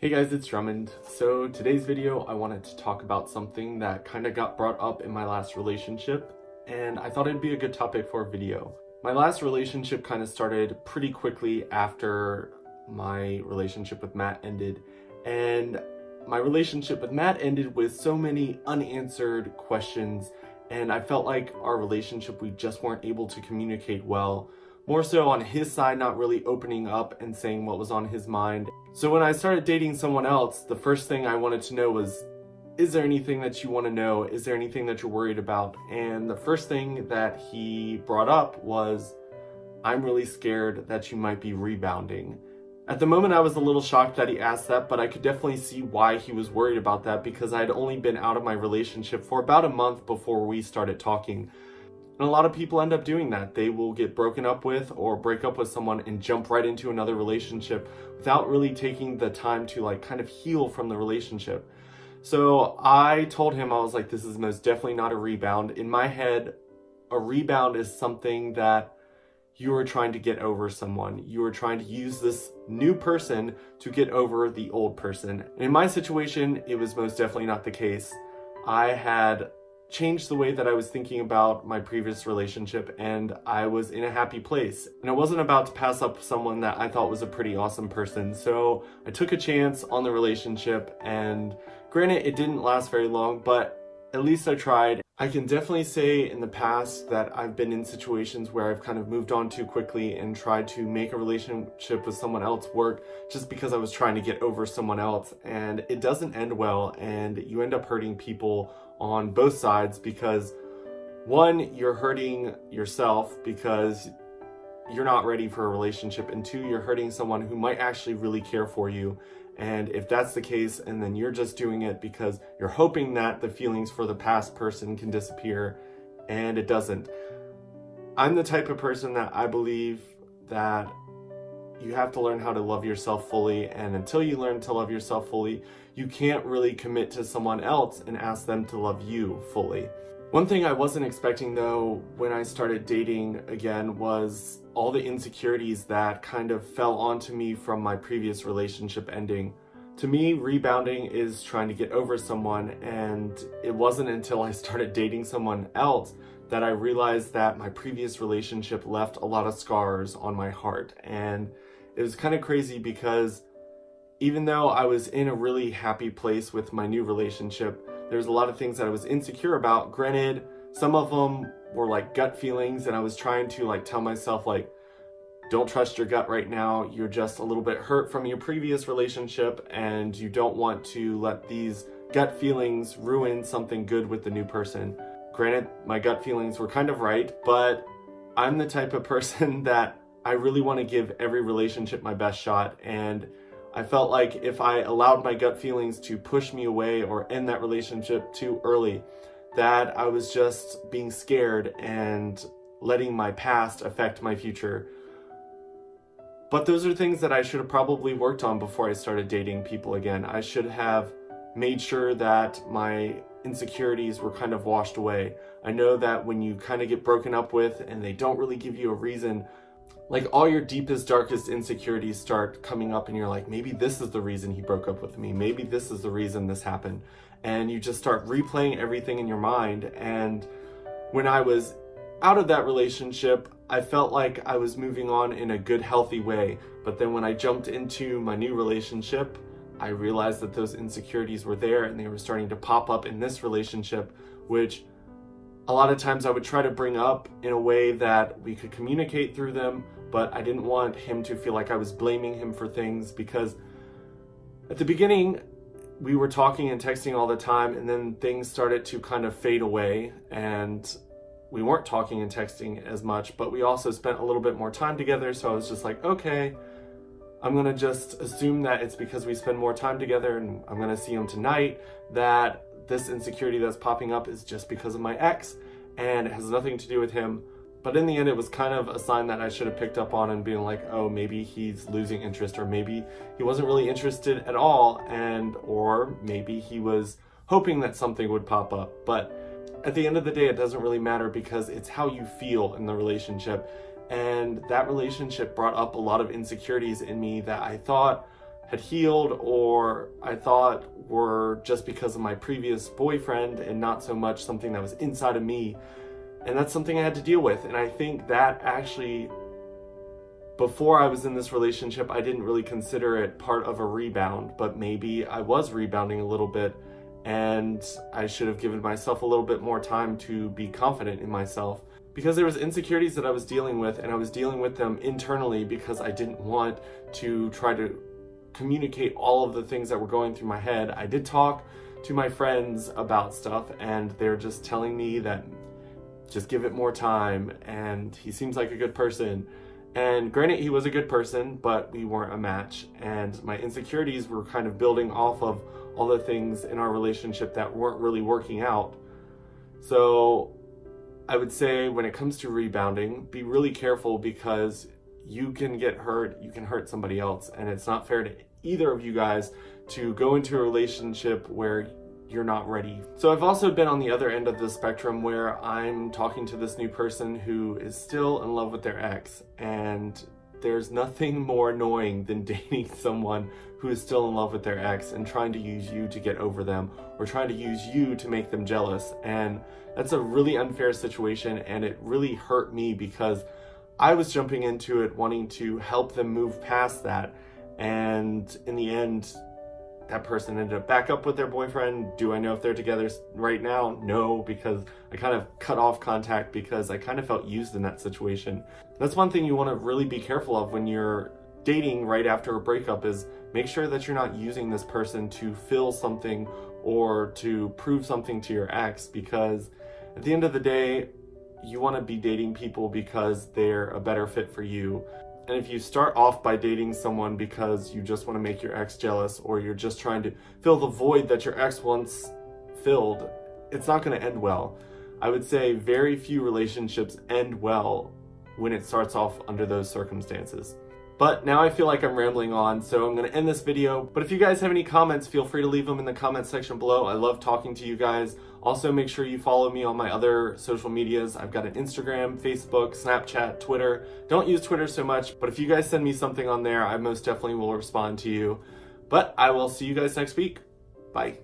Hey guys, it's Drummond. So today's video, I wanted to talk about something that kind of got brought up in my last relationship, and I thought it'd be a good topic for a video. My last relationship kind of started pretty quickly after my relationship with Matt ended, and my relationship with Matt ended with so many unanswered questions, and I felt like our relationship, we just weren't able to communicate well. More so on his side, not really opening up and saying what was on his mind. So when I started dating someone else, the first thing I wanted to know was, is there anything that you want to know? Is there anything that you're worried about? And the first thing that he brought up was, I'm really scared that you might be rebounding. At the moment, I was a little shocked that he asked that, but I could definitely see why he was worried about that because I had only been out of my relationship for about a month before we started talking. And a lot of people end up doing that. They will get broken up with or break up with someone and jump right into another relationship without really taking the time to kind of heal from the relationship. So I told him, I was like, this is most definitely not a rebound. In my head, a rebound is something that you are trying to get over someone. You are trying to use this new person to get over the old person. And in my situation, it was most definitely not the case. I had changed the way that I was thinking about my previous relationship, and I was in a happy place. And I wasn't about to pass up someone that I thought was a pretty awesome person. So I took a chance on the relationship, and granted, it didn't last very long, but at least I tried. I can definitely say in the past that I've been in situations where I've kind of moved on too quickly and tried to make a relationship with someone else work just because I was trying to get over someone else, and it doesn't end well, and you end up hurting people on both sides because one, you're hurting yourself because you're not ready for a relationship, and two, you're hurting someone who might actually really care for you. And if that's the case, and then you're just doing it because you're hoping that the feelings for the past person can disappear, and it doesn't. I'm the type of person that I believe that you have to learn how to love yourself fully, and until you learn to love yourself fully, you can't really commit to someone else and ask them to love you fully. One thing I wasn't expecting though when I started dating again was all the insecurities that kind of fell onto me from my previous relationship ending. To me, rebounding is trying to get over someone, and it wasn't until I started dating someone else that I realized that my previous relationship left a lot of scars on my heart. And it was kind of crazy because even though I was in a really happy place with my new relationship, there's a lot of things that I was insecure about. Granted, some of them were like gut feelings, and I was trying to tell myself don't trust your gut right now. You're just a little bit hurt from your previous relationship, and you don't want to let these gut feelings ruin something good with the new person. Granted, my gut feelings were kind of right, but I'm the type of person that I really want to give every relationship my best shot, and I felt like if I allowed my gut feelings to push me away or end that relationship too early, that I was just being scared and letting my past affect my future. But those are things that I should have probably worked on before I started dating people again. I should have made sure that my insecurities were kind of washed away. I know that when you kind of get broken up with and they don't really give you a reason, all your deepest, darkest insecurities start coming up, and you're like, maybe this is the reason he broke up with me. Maybe this is the reason this happened. And you just start replaying everything in your mind. And when I was out of that relationship, I felt like I was moving on in a good, healthy way. But then when I jumped into my new relationship, I realized that those insecurities were there, and they were starting to pop up in this relationship, which a lot of times I would try to bring up in a way that we could communicate through them, but I didn't want him to feel like I was blaming him for things, because at the beginning we were talking and texting all the time, and then things started to kind of fade away, and we weren't talking and texting as much, but we also spent a little bit more time together. So I was just like, okay, I'm gonna just assume that it's because we spend more time together and I'm gonna see him tonight, that this insecurity that's popping up is just because of my ex and it has nothing to do with him. But in the end, it was kind of a sign that I should have picked up on and being like, oh, maybe he's losing interest, or maybe he wasn't really interested at all, or maybe he was hoping that something would pop up. But at the end of the day, it doesn't really matter, because it's how you feel in the relationship. And that relationship brought up a lot of insecurities in me that I thought had healed or I thought were just because of my previous boyfriend and not so much something that was inside of me. And that's something I had to deal with. And I think that actually, before I was in this relationship, I didn't really consider it part of a rebound, but maybe I was rebounding a little bit and I should have given myself a little bit more time to be confident in myself. Because there was insecurities that I was dealing with, and I was dealing with them internally because I didn't want to try to communicate all of the things that were going through my head. I did talk to my friends about stuff, and they're just telling me that just give it more time, and he seems like a good person. And granted, he was a good person, but we weren't a match. And my insecurities were kind of building off of all the things in our relationship that weren't really working out. So I would say when it comes to rebounding, be really careful because you can get hurt, you can hurt somebody else, and it's not fair to either of you guys to go into a relationship where you're not ready. So I've also been on the other end of the spectrum where I'm talking to this new person who is still in love with their ex, and there's nothing more annoying than dating someone who is still in love with their ex and trying to use you to get over them or trying to use you to make them jealous. And that's a really unfair situation, and it really hurt me because I was jumping into it wanting to help them move past that, and in the end that person ended up back up with their boyfriend. Do I know if they're together right now? No, because I kind of cut off contact because I kind of felt used in that situation. That's one thing you want to really be careful of when you're dating right after a breakup, is make sure that you're not using this person to fill something or to prove something to your ex, because at the end of the day, you want to be dating people because they're a better fit for you. And if you start off by dating someone because you just want to make your ex jealous, or you're just trying to fill the void that your ex once filled, it's not going to end well. I would say very few relationships end well when it starts off under those circumstances. But now I feel like I'm rambling on, so I'm going to end this video. But if you guys have any comments, feel free to leave them in the comment section below. I love talking to you guys. Also, make sure you follow me on my other social medias. I've got an Instagram, Facebook, Snapchat, Twitter. Don't use Twitter so much, but if you guys send me something on there, I most definitely will respond to you. But I will see you guys next week. Bye.